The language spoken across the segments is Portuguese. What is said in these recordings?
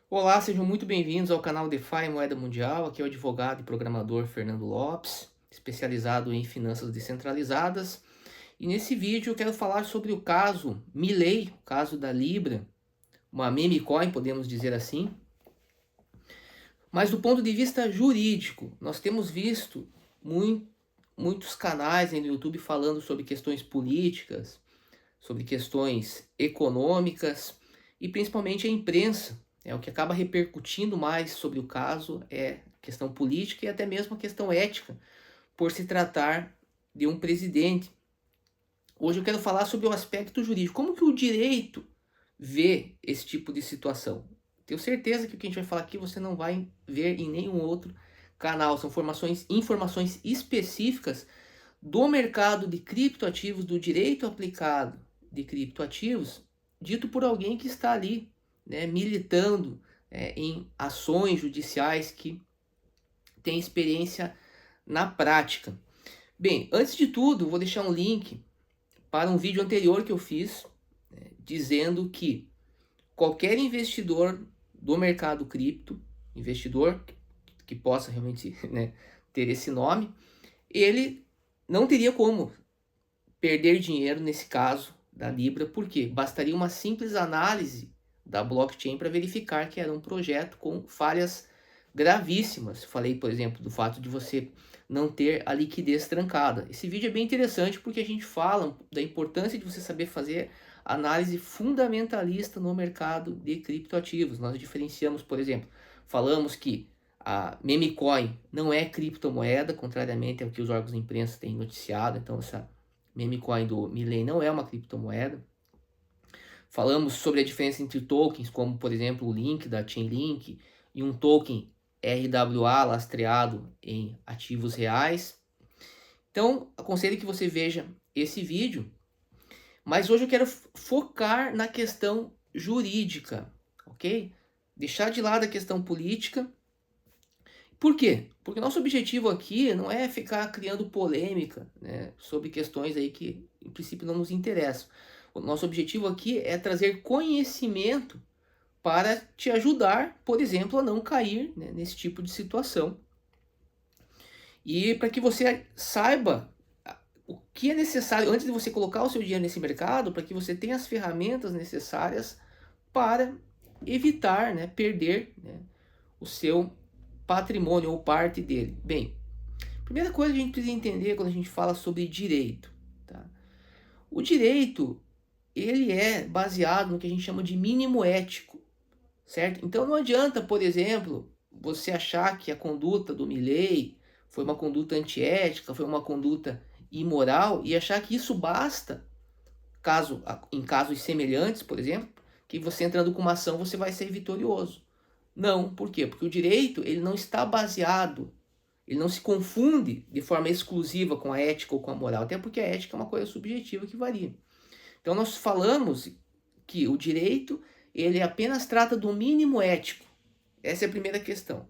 Olá, sejam muito bem-vindos ao canal DeFi Moeda Mundial. Aqui é o advogado e programador Fernando Lopes, especializado em finanças descentralizadas. E nesse vídeo eu quero falar sobre o caso Milei, o caso da Libra, uma meme coin, podemos dizer assim. Mas do ponto de vista jurídico, nós temos visto muitos canais no YouTube falando sobre questões políticas, sobre questões econômicas e principalmente a imprensa. O que acaba repercutindo mais sobre o caso é questão política e até mesmo a questão ética, por se tratar de um presidente. Hoje eu quero falar sobre o aspecto jurídico. Como que o direito vê esse tipo de situação? Tenho certeza que o que a gente vai falar aqui você não vai ver em nenhum outro canal. São informações específicas do mercado de criptoativos, do direito aplicado de criptoativos, dito por alguém que está ali, né, militando em ações judiciais, que tem experiência na prática. Bem, antes de tudo, vou deixar um link para um vídeo anterior que eu fiz, dizendo que qualquer investidor do mercado cripto, investidor que possa realmente né, ter esse nome, ele não teria como perder dinheiro nesse caso da Libra, porque bastaria uma simples análise da blockchain para verificar que era um projeto com falhas gravíssimas. Falei, por exemplo, do fato de você não ter a liquidez trancada. Esse vídeo é bem interessante porque a gente fala da importância de você saber fazer análise fundamentalista no mercado de criptoativos. Nós diferenciamos, por exemplo, falamos que a meme coin não é criptomoeda, contrariamente ao que os órgãos de imprensa têm noticiado. Então essa meme coin do Milei não é uma criptomoeda. Falamos sobre a diferença entre tokens, como por exemplo o Link da Chainlink e um token RWA lastreado em ativos reais. Então, aconselho que você veja esse vídeo, mas hoje eu quero focar na questão jurídica, ok? Deixar de lado a questão política. Por quê? Porque nosso objetivo aqui não é ficar criando polêmica, né, sobre questões aí que em princípio não nos interessam. O nosso objetivo aqui é trazer conhecimento para te ajudar, por exemplo, a não cair, né, nesse tipo de situação. E para que você saiba o que é necessário antes de você colocar o seu dinheiro nesse mercado, para que você tenha as ferramentas necessárias para evitar, né, perder, né, o seu patrimônio ou parte dele. Bem, primeira coisa que a gente precisa entender quando a gente fala sobre direito, tá? O direito, ele é baseado no que a gente chama de mínimo ético, certo? Então não adianta, por exemplo, você achar que a conduta do Milei foi uma conduta antiética, foi uma conduta imoral e achar que isso basta, em casos semelhantes, por exemplo, que você entrando com uma ação você vai ser vitorioso. Não, por quê? Porque o direito ele não está baseado, ele não se confunde de forma exclusiva com a ética ou com a moral, até porque a ética é uma coisa subjetiva que varia. Então nós falamos que o direito ele apenas trata do mínimo ético. Essa é a primeira questão.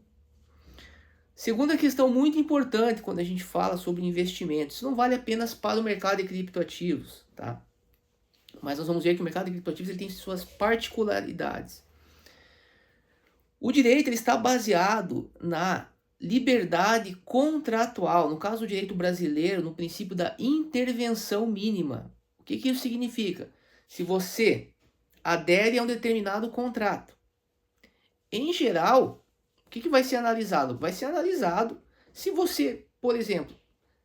Segunda questão muito importante quando a gente fala sobre investimentos, isso não vale apenas para o mercado de criptoativos, tá? Mas nós vamos ver que o mercado de criptoativos ele tem suas particularidades. O direito ele está baseado na liberdade contratual, no caso do direito brasileiro, no princípio da intervenção mínima. O que isso significa? Se você adere a um determinado contrato, em geral, o que vai ser analisado? Vai ser analisado se você, por exemplo,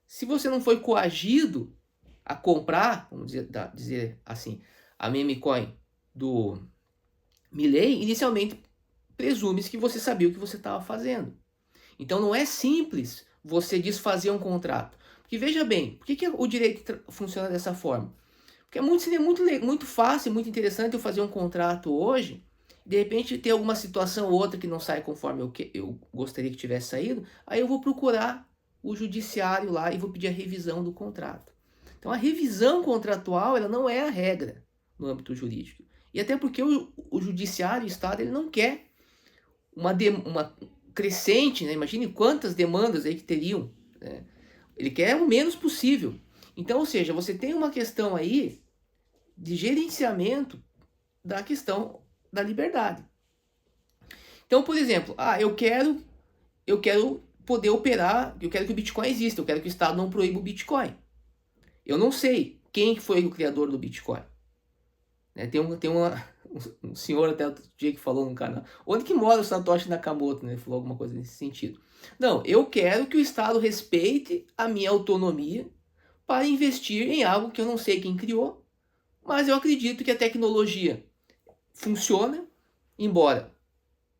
se você não foi coagido a comprar, vamos dizer assim, a meme coin do Milei, inicialmente presume-se que você sabia o que você estava fazendo. Então não é simples você desfazer um contrato. Porque veja bem, por que o direito funciona dessa forma? Porque seria muito fácil, muito interessante eu fazer um contrato hoje, de repente ter alguma situação ou outra que não sai conforme eu gostaria que tivesse saído, aí eu vou procurar o judiciário lá e vou pedir a revisão do contrato. Então a revisão contratual ela não é a regra no âmbito jurídico. E até porque o judiciário, o Estado, ele não quer uma crescente, né? Imagine quantas demandas aí que teriam, né? Ele quer o menos possível. Então, ou seja, você tem uma questão aí de gerenciamento da questão da liberdade. Então, por exemplo, eu quero poder operar, eu quero que o Bitcoin exista, eu quero que o Estado não proíba o Bitcoin. Eu não sei quem foi o criador do Bitcoin. Né? Um senhor até outro dia que falou no canal, onde que mora o Satoshi Nakamoto, né? Ele falou alguma coisa nesse sentido. Não, eu quero que o Estado respeite a minha autonomia para investir em algo que eu não sei quem criou, mas eu acredito que a tecnologia funciona, embora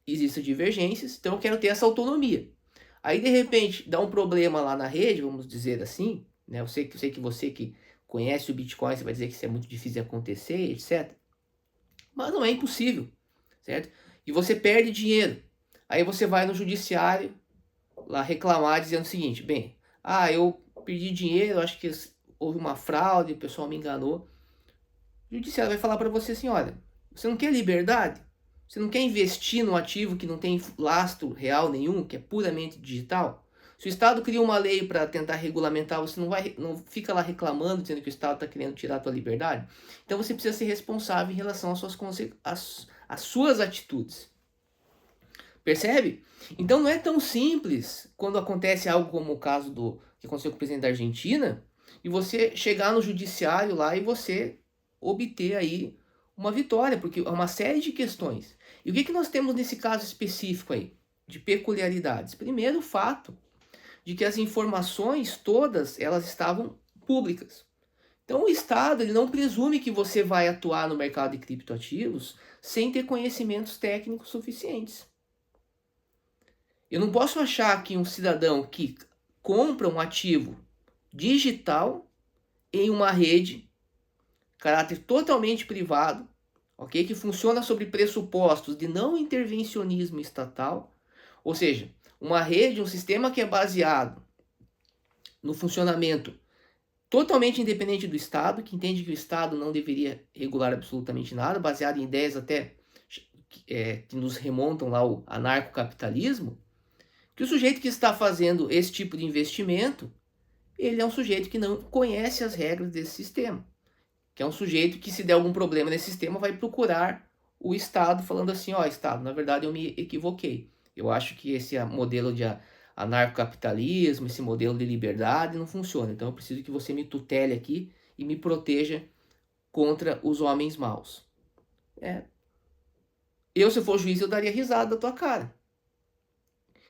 existam divergências, então eu quero ter essa autonomia. Aí, de repente, dá um problema lá na rede, vamos dizer assim, né? Eu sei que você que conhece o Bitcoin, você vai dizer que isso é muito difícil de acontecer, etc. Mas não é impossível, certo? E você perde dinheiro. Aí você vai no judiciário lá reclamar dizendo o seguinte, bem, eu perdi dinheiro, acho que houve uma fraude, o pessoal me enganou. O judiciário vai falar para você assim, olha, você não quer liberdade? Você não quer investir num ativo que não tem lastro real nenhum, que é puramente digital? Se o Estado cria uma lei para tentar regulamentar, você não fica lá reclamando, dizendo que o Estado está querendo tirar a tua liberdade? Então você precisa ser responsável em relação às suas atitudes. Percebe? Então não é tão simples quando acontece algo como o caso que aconteceu com o presidente da Argentina, e você chegar no judiciário lá e você obter aí uma vitória, porque é uma série de questões. E o que nós temos nesse caso específico aí? De peculiaridades. Primeiro, o fato de que as informações todas, elas estavam públicas. Então o Estado ele não presume que você vai atuar no mercado de criptoativos sem ter conhecimentos técnicos suficientes. Eu não posso achar que um cidadão que compra um ativo digital em uma rede, caráter totalmente privado, ok? Que funciona sobre pressupostos de não intervencionismo estatal, ou seja, uma rede, um sistema que é baseado no funcionamento totalmente independente do Estado, que entende que o Estado não deveria regular absolutamente nada, baseado em ideias até que nos remontam lá ao anarcocapitalismo, que o sujeito que está fazendo esse tipo de investimento, ele é um sujeito que não conhece as regras desse sistema. Que é um sujeito que, se der algum problema nesse sistema, vai procurar o Estado falando assim, Estado, na verdade eu me equivoquei. Eu acho que esse modelo de anarcocapitalismo, esse modelo de liberdade não funciona. Então eu preciso que você me tutele aqui e me proteja contra os homens maus. Se eu for juiz, eu daria risada da tua cara.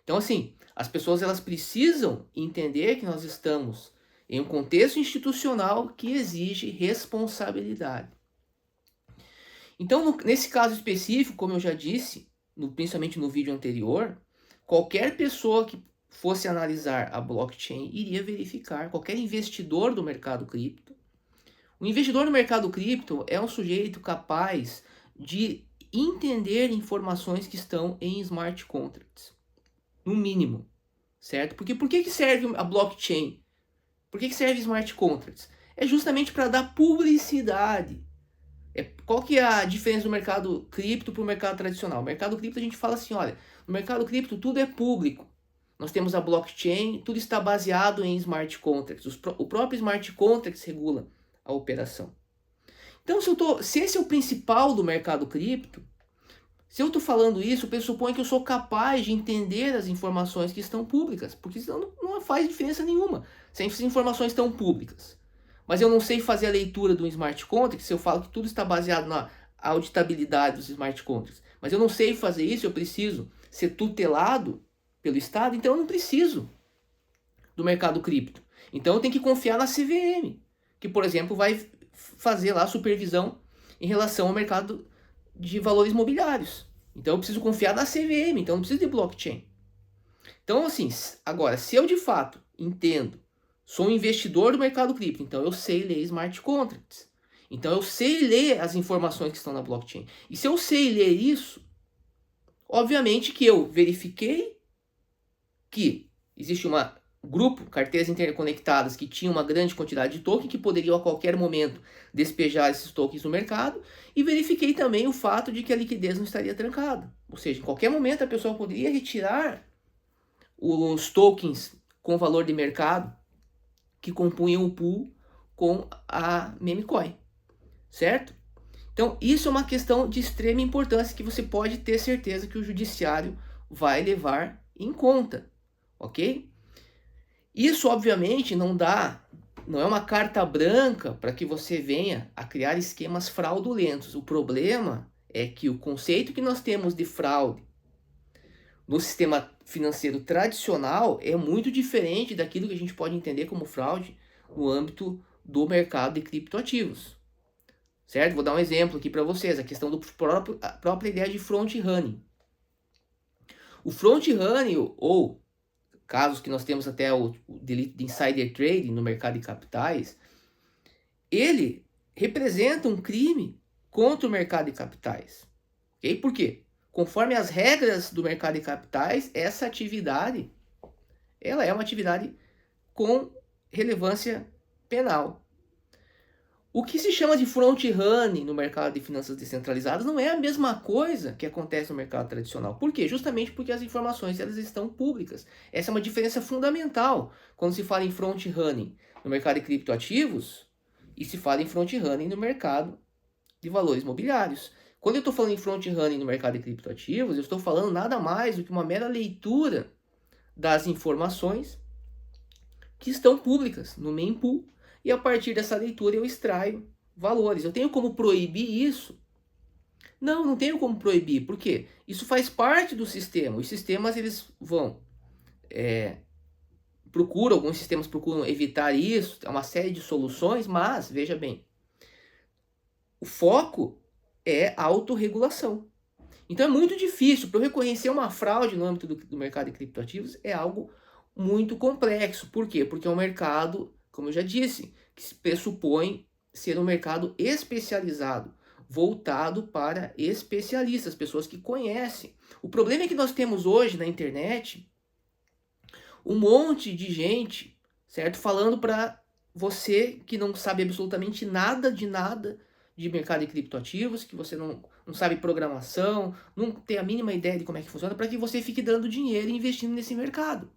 Então, assim, as pessoas elas precisam entender que nós estamos em um contexto institucional que exige responsabilidade. Então, nesse caso específico, como eu já disse, principalmente no vídeo anterior, qualquer pessoa que fosse analisar a blockchain iria verificar, qualquer investidor do mercado cripto. O investidor no mercado cripto é um sujeito capaz de entender informações que estão em smart contracts. No mínimo, certo? Porque por que serve a blockchain? Por que serve smart contracts? É justamente para dar publicidade. Qual que é a diferença do mercado cripto para o mercado tradicional? No mercado cripto a gente fala assim, olha, no mercado cripto tudo é público. Nós temos a blockchain, tudo está baseado em smart contracts. O próprio smart contracts regula a operação. Então, se esse é o principal do mercado cripto, se eu estou falando isso, pressupõe que eu sou capaz de entender as informações que estão públicas, porque senão não faz diferença nenhuma se as informações estão públicas. Mas eu não sei fazer a leitura do smart contract, se eu falo que tudo está baseado na auditabilidade dos smart contracts, mas eu não sei fazer isso, eu preciso ser tutelado pelo Estado, então eu não preciso do mercado cripto. Então eu tenho que confiar na CVM, que, por exemplo, vai fazer lá a supervisão em relação ao mercado de valores imobiliários. Então eu preciso confiar na CVM, então eu não preciso de blockchain. Então, assim, agora, se eu de fato entendo, sou um investidor do mercado cripto, então eu sei ler smart contracts. Então eu sei ler as informações que estão na blockchain. E se eu sei ler isso, obviamente que eu verifiquei que existe um grupo, carteiras interconectadas, que tinha uma grande quantidade de tokens que poderiam a qualquer momento despejar esses tokens no mercado, e verifiquei também o fato de que a liquidez não estaria trancada. Ou seja, em qualquer momento a pessoa poderia retirar os tokens com valor de mercado que compunham o pool com a meme coin, certo? Então, isso é uma questão de extrema importância que você pode ter certeza que o judiciário vai levar em conta, ok? Isso, obviamente, não é uma carta branca para que você venha a criar esquemas fraudulentos. O problema é que o conceito que nós temos de fraude no sistema financeiro tradicional é muito diferente daquilo que a gente pode entender como fraude no âmbito do mercado de criptoativos. Certo? Vou dar um exemplo aqui para vocês, a questão a própria ideia de front running. O front running, ou casos que nós temos até o delito de insider trading no mercado de capitais, ele representa um crime contra o mercado de capitais. Okay? Por quê? Conforme as regras do mercado de capitais, essa atividade ela é uma atividade com relevância penal. O que se chama de front running no mercado de finanças descentralizadas não é a mesma coisa que acontece no mercado tradicional. Por quê? Justamente porque as informações elas estão públicas. Essa é uma diferença fundamental quando se fala em front running no mercado de criptoativos e se fala em front running no mercado de valores mobiliários. Quando eu estou falando em front running no mercado de criptoativos, eu estou falando nada mais do que uma mera leitura das informações que estão públicas no mempool. E a partir dessa leitura eu extraio valores. Eu tenho como proibir isso? Não, não tenho como proibir. Por quê? Isso faz parte do sistema. Os sistemas eles vão alguns sistemas procuram evitar isso. É uma série de soluções, mas veja bem, o foco é a autorregulação. Então é muito difícil. Para eu reconhecer uma fraude no âmbito do mercado de criptoativos é algo muito complexo. Por quê? Porque é um mercado, como eu já disse, que pressupõe ser um mercado especializado, voltado para especialistas, pessoas que conhecem. O problema é que nós temos hoje na internet um monte de gente, certo? Falando para você que não sabe absolutamente nada de mercado de criptoativos, que você não sabe programação, não tem a mínima ideia de como é que funciona, para que você fique dando dinheiro e investindo nesse mercado.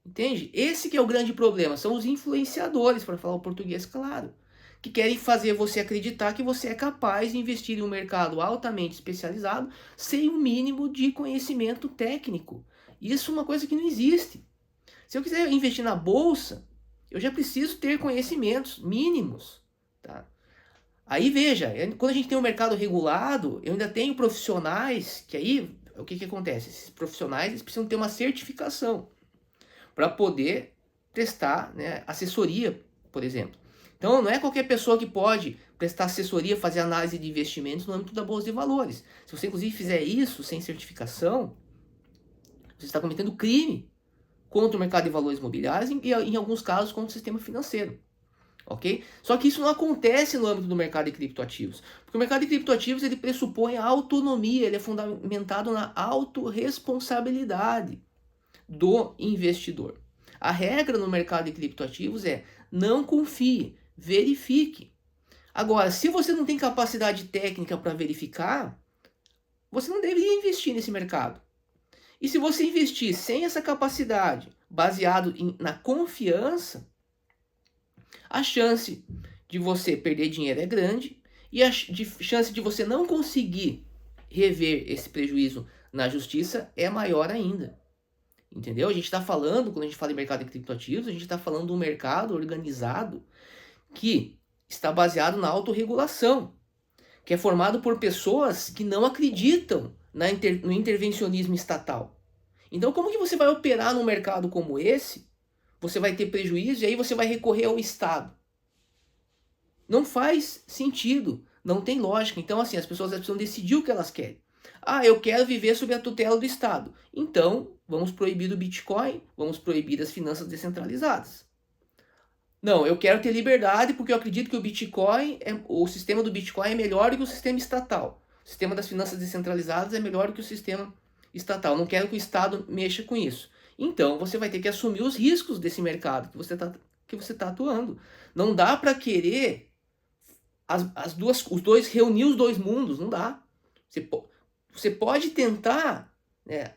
Entende? Esse que é o grande problema, são os influenciadores, para falar o português claro, que querem fazer você acreditar que você é capaz de investir em um mercado altamente especializado sem um mínimo de conhecimento técnico. Isso é uma coisa que não existe. Se eu quiser investir na bolsa, eu já preciso ter conhecimentos mínimos, tá? Aí veja, quando a gente tem um mercado regulado, eu ainda tenho profissionais que aí, o que acontece? Esses profissionais eles precisam ter uma certificação para poder prestar, né, assessoria, por exemplo. Então, não é qualquer pessoa que pode prestar assessoria, fazer análise de investimentos no âmbito da bolsa de valores. Se você, inclusive, fizer isso sem certificação, você está cometendo crime contra o mercado de valores imobiliários e, em alguns casos, contra o sistema financeiro. Ok? Só que isso não acontece no âmbito do mercado de criptoativos. Porque o mercado de criptoativos ele pressupõe a autonomia, ele é fundamentado na autorresponsabilidade do investidor. A regra no mercado de criptoativos é não confie, verifique. Agora, se você não tem capacidade técnica para verificar, você não deveria investir nesse mercado. E se você investir sem essa capacidade, baseado na confiança, a chance de você perder dinheiro é grande e a chance de você não conseguir rever esse prejuízo na justiça é maior ainda. Entendeu? A gente está falando, quando a gente fala em mercado de criptoativos, a gente está falando de um mercado organizado que está baseado na autorregulação, que é formado por pessoas que não acreditam no intervencionismo estatal. Então, como que você vai operar num mercado como esse? Você vai ter prejuízo e aí você vai recorrer ao Estado. Não faz sentido, não tem lógica. Então, assim, as pessoas precisam decidir o que elas querem. Ah, eu quero viver sob a tutela do Estado. Então, vamos proibir o Bitcoin, vamos proibir as finanças descentralizadas. Não, eu quero ter liberdade porque eu acredito que o sistema do Bitcoin é melhor do que o sistema estatal. O sistema das finanças descentralizadas é melhor do que o sistema estatal. Não quero que o Estado mexa com isso. Então, você vai ter que assumir os riscos desse mercado que você tá atuando. Não dá para querer reunir os dois mundos, não dá. Você pode tentar, né,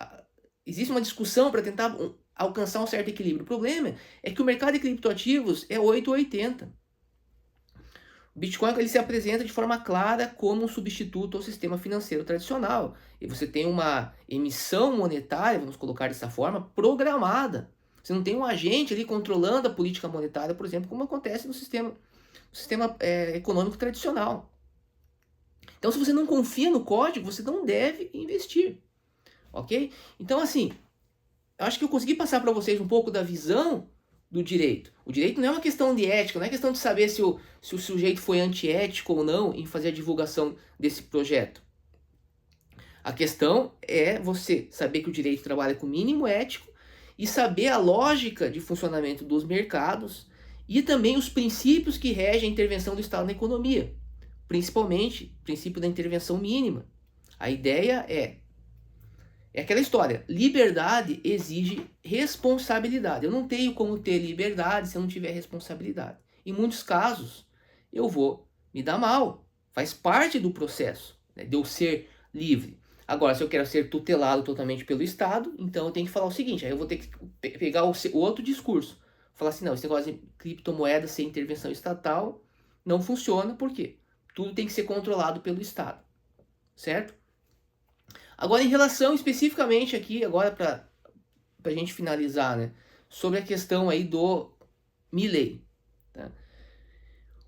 existe uma discussão para tentar alcançar um certo equilíbrio. O problema é que o mercado de criptoativos é 8 ou 80. Bitcoin ele se apresenta de forma clara como um substituto ao sistema financeiro tradicional. E você tem uma emissão monetária, vamos colocar dessa forma, programada. Você não tem um agente ali controlando a política monetária, por exemplo, como acontece no sistema econômico tradicional. Então, se você não confia no código, você não deve investir. Ok? Então, assim, eu acho que eu consegui passar para vocês um pouco da visão do direito. O direito não é uma questão de ética, não é questão de saber se o sujeito foi antiético ou não em fazer a divulgação desse projeto. A questão é você saber que o direito trabalha com o mínimo ético e saber a lógica de funcionamento dos mercados e também os princípios que regem a intervenção do Estado na economia, principalmente o princípio da intervenção mínima. A ideia é aquela história, liberdade exige responsabilidade. Eu não tenho como ter liberdade se eu não tiver responsabilidade. Em muitos casos, eu vou me dar mal. Faz parte do processo, né, de eu ser livre. Agora, se eu quero ser tutelado totalmente pelo Estado, então eu tenho que falar o seguinte, aí eu vou ter que pegar o outro discurso. Falar assim, não, esse negócio de criptomoeda sem intervenção estatal não funciona, por quê? Tudo tem que ser controlado pelo Estado, certo? Agora, em relação especificamente aqui, agora para a gente finalizar, né, sobre a questão aí do Milei. Tá?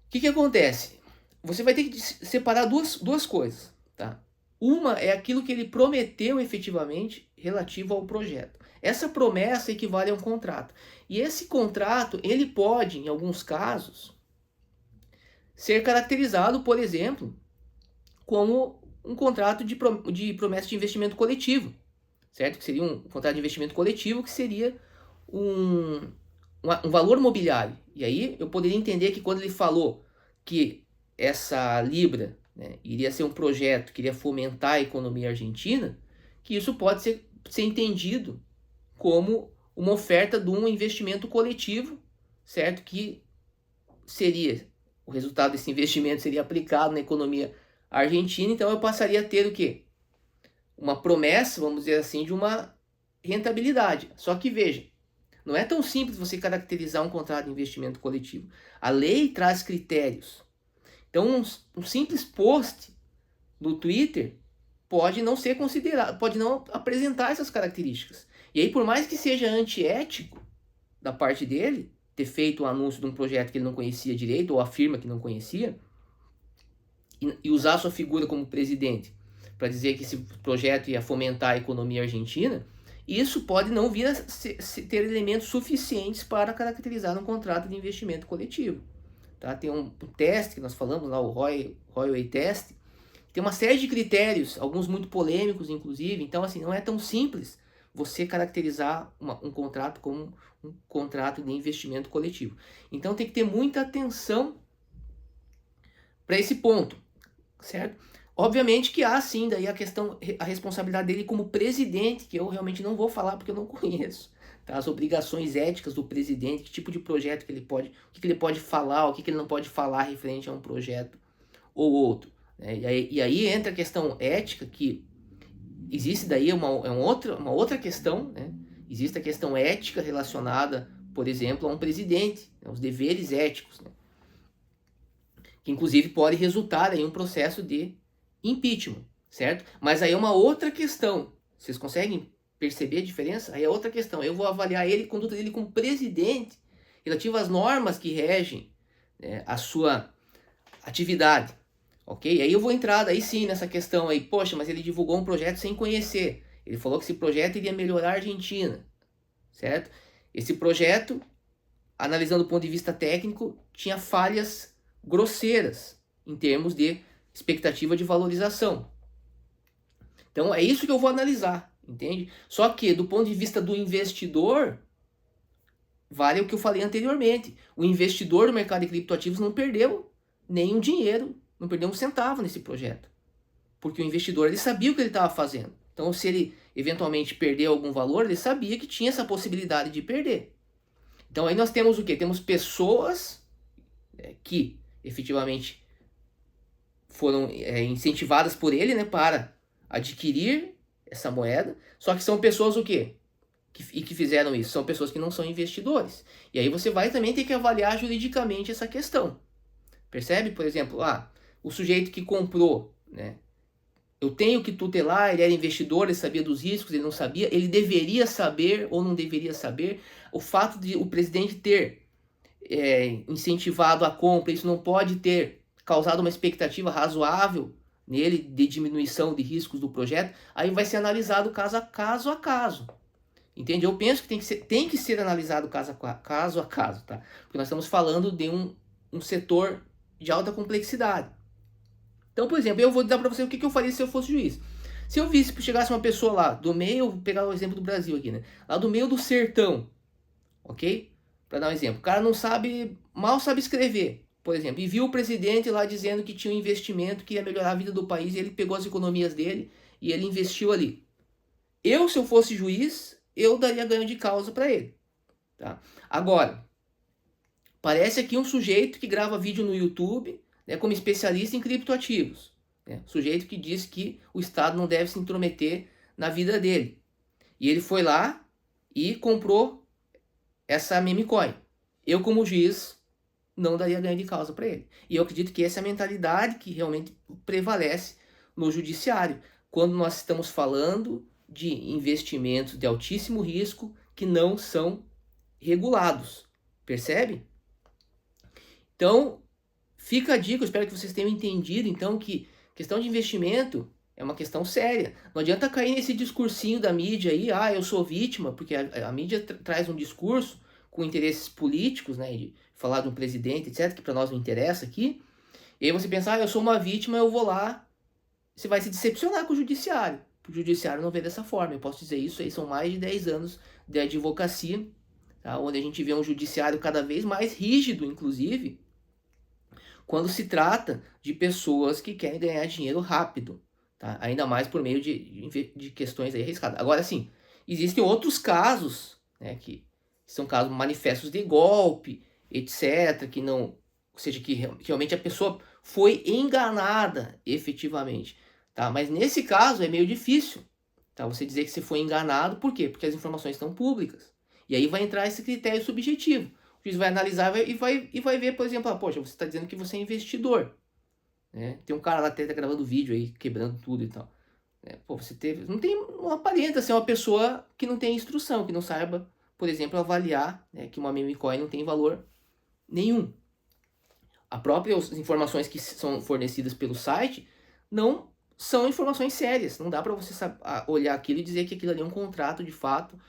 O que acontece? Você vai ter que separar duas coisas. Tá? Uma é aquilo que ele prometeu efetivamente relativo ao projeto. Essa promessa equivale a um contrato. E esse contrato, ele pode, em alguns casos, ser caracterizado, por exemplo, como um contrato de promessa de investimento coletivo, certo? Que seria um contrato de investimento coletivo, que seria um valor mobiliário. E aí eu poderia entender que quando ele falou que essa Libra, né, iria ser um projeto que iria fomentar a economia argentina, que isso pode ser entendido como uma oferta de um investimento coletivo, certo? Que seria, o resultado desse investimento seria aplicado na economia argentina, então eu passaria a ter o quê? Uma promessa, vamos dizer assim, de uma rentabilidade. Só que veja, não é tão simples você caracterizar um contrato de investimento coletivo. A lei traz critérios. Então, um simples post no Twitter pode não ser considerado, pode não apresentar essas características. E aí, por mais que seja antiético da parte dele, ter feito um anúncio de um projeto que ele não conhecia direito, ou afirma que não conhecia, e usar sua figura como presidente para dizer que esse projeto ia fomentar a economia argentina, isso pode não vir a ter elementos suficientes para caracterizar um contrato de investimento coletivo. Tá? Tem um teste que nós falamos lá, o Royal Test, tem uma série de critérios, alguns muito polêmicos inclusive, então assim, não é tão simples você caracterizar um contrato como um contrato de investimento coletivo. Então tem que ter muita atenção para esse ponto, certo? Obviamente que há sim daí a responsabilidade dele como presidente, que eu realmente não vou falar porque eu não conheço, tá? As obrigações éticas do presidente, que tipo de projeto que ele pode, o que ele pode falar, o que ele não pode falar referente a um projeto ou outro, né? E aí entra a questão ética, que existe daí uma outra questão, né? Existe a questão ética relacionada, por exemplo, a um presidente, né? Os deveres éticos, né? Que inclusive pode resultar em um processo de impeachment, certo? Mas aí é uma outra questão. Vocês conseguem perceber a diferença? Aí é outra questão. Eu vou avaliar a conduta dele como presidente, relativo às normas que regem, né, a sua atividade, ok? Aí eu vou entrar aí sim nessa questão aí. Poxa, mas ele divulgou um projeto sem conhecer. Ele falou que esse projeto iria melhorar a Argentina, certo? Esse projeto, analisando do ponto de vista técnico, tinha falhas grosseiras em termos de expectativa de valorização. Então é isso que eu vou analisar, entende? Só que do ponto de vista do investidor, vale o que eu falei anteriormente. O investidor do mercado de criptoativos não perdeu nenhum dinheiro, não perdeu um centavo nesse projeto. Porque o investidor, ele sabia o que ele estava fazendo. Então se ele eventualmente perder algum valor, ele sabia que tinha essa possibilidade de perder. Então aí nós temos o quê? Temos pessoas que efetivamente foram incentivadas por ele, né, para adquirir essa moeda, só que são pessoas o quê? Que fizeram isso? São pessoas que não são investidores. E aí você vai também ter que avaliar juridicamente essa questão, Percebe? Por exemplo, o sujeito que comprou, né? Eu tenho que tutelar, ele era investidor, ele sabia dos riscos, ele não sabia, ele deveria saber ou não deveria saber. O fato de o presidente ter incentivado a compra, isso não pode ter causado uma expectativa razoável nele de diminuição de riscos do projeto, aí vai ser analisado caso a caso. Entende? Eu penso que tem que ser analisado caso a caso, tá? Porque nós estamos falando de um setor de alta complexidade. Então, por exemplo, eu vou dar para você o que eu faria se eu fosse juiz. Se eu visse que chegasse uma pessoa lá do meio, vou pegar o exemplo do Brasil aqui, né? Lá do meio do sertão, ok? Para dar um exemplo, o cara não sabe, mal sabe escrever, por exemplo, e viu o presidente lá dizendo que tinha um investimento que ia melhorar a vida do país, e ele pegou as economias dele e ele investiu ali. Se eu fosse juiz, eu daria ganho de causa para ele, tá? Agora, parece aqui um sujeito que grava vídeo no YouTube, né, como especialista em criptoativos, né? Sujeito que diz que o Estado não deve se intrometer na vida dele. E ele foi lá e comprou essa meme coin. Eu, como juiz, não daria ganho de causa para ele. E eu acredito que essa é a mentalidade que realmente prevalece no judiciário, quando nós estamos falando de investimentos de altíssimo risco que não são regulados. Percebe? Então, fica a dica, eu espero que vocês tenham entendido, então, que questão de investimento é uma questão séria. Não adianta cair nesse discursinho da mídia aí, eu sou vítima, porque a mídia traz um discurso com interesses políticos, né, de falar de um presidente, etc., que para nós não interessa aqui. E aí você pensa, eu sou uma vítima, eu vou lá. Você vai se decepcionar com o judiciário. O judiciário não vê dessa forma. Eu posso dizer isso aí, são mais de 10 anos de advocacia, tá, onde a gente vê um judiciário cada vez mais rígido, inclusive, quando se trata de pessoas que querem ganhar dinheiro rápido, tá? Ainda mais por meio de questões aí arriscadas. Agora, sim, existem outros casos, né, que são casos manifestos de golpe, etc., que não, ou seja, que realmente a pessoa foi enganada efetivamente, tá? Mas nesse caso é meio difícil, tá? Você dizer que você foi enganado, por quê? Porque as informações estão públicas. E aí vai entrar esse critério subjetivo. O juiz vai analisar e vai ver, por exemplo, poxa, você está dizendo que você é investidor, né? Tem um cara lá que tá gravando vídeo aí, quebrando tudo e tal. Você teve... Não aparenta ser uma pessoa que não tem instrução, que não saiba, por exemplo, avaliar, né, que uma meme coin não tem valor nenhum. As próprias informações que são fornecidas pelo site não são informações sérias. Não dá para você olhar aquilo e dizer que aquilo ali é um contrato de fato,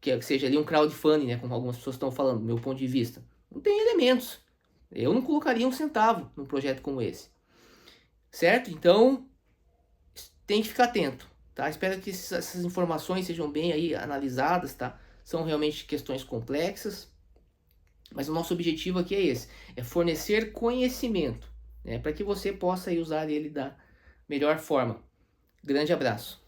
que seja ali um crowdfunding, né, como algumas pessoas estão falando, do meu ponto de vista. Não tem elementos. Eu não colocaria um centavo num projeto como esse. Certo? Então, tem que ficar atento, tá? Espero que essas informações sejam bem aí analisadas, tá? São realmente questões complexas, mas o nosso objetivo aqui é esse, é fornecer conhecimento, né, para que você possa aí usar ele da melhor forma. Grande abraço.